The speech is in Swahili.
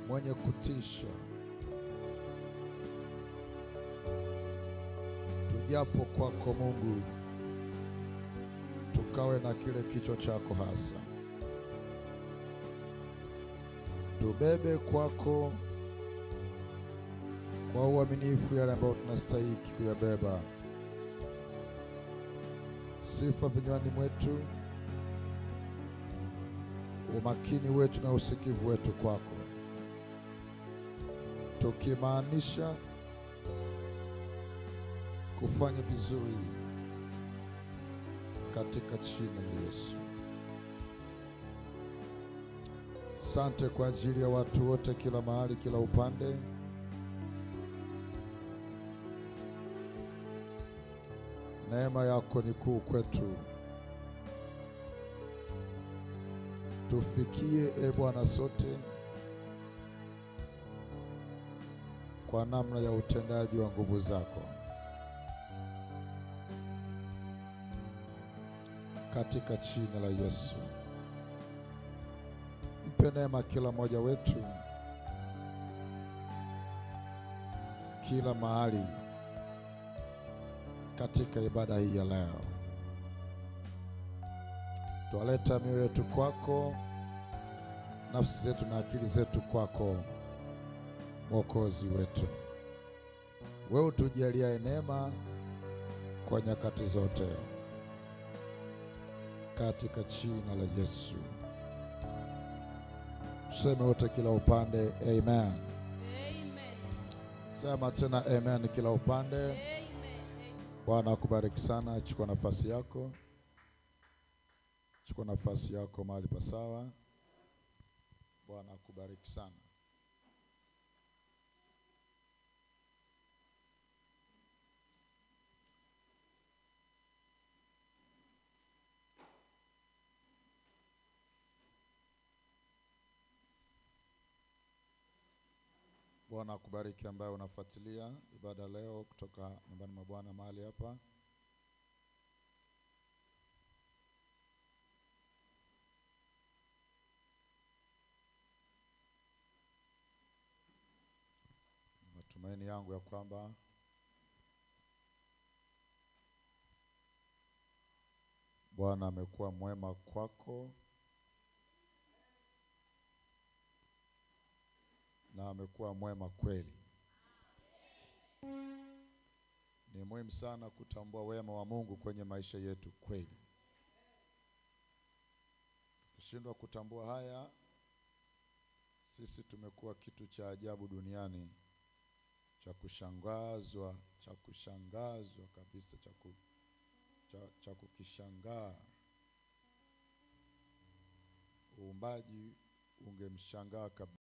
mwenye kutisha. Tujapo kwako Mungu, tukawe na kile kichwa chako hasa. Tubebe kwako kwa uaminifu yale ambayo tunastahili kuyabeba. Sifa vinywani mwetu, umakini wetu na usikivu wetu kwako, tukimaanisha kufanya vizuri katika jina la Yesu. Asante kwa ajili ya watu wote, kila mahali, kila upande. Neema yako ni kuu kwetu. Tufikie e Bwana sote kwa namna ya utendaji wa nguvu zako, katika jina la Yesu. Mpe neema kila mmoja wetu, kila mahali katika ibada hii ya leo. Tualeta mioyo yetu kwako, nafsi zetu na akili zetu kwako, Mwokozi wetu. Wewe utujalie neema kwa nyakati zote, katika jina la Yesu. Tuseme wote kila upande amen. Amen. Sema tena amen kila upande. Amen. Bwana akubariki sana. Chukua nafasi yako. Chukua nafasi yako mahali pasawa. Bwana akubariki sana. Bwana akubariki ambaye unafuatilia ibada leo kutoka nyumbani mwa Bwana mahali hapa. Matumaini yangu ya kwamba Bwana amekuwa mwema kwako na amekuwa mwema kweli. Ni muhimu sana kutambua wema wa Mungu kwenye maisha yetu kweli. Tukishindwa kutambua haya, sisi tumekuwa kitu cha ajabu duniani, cha kushangazwa kabisa, cha kukishangaa. Uumbaji ungemshangaa kabisa.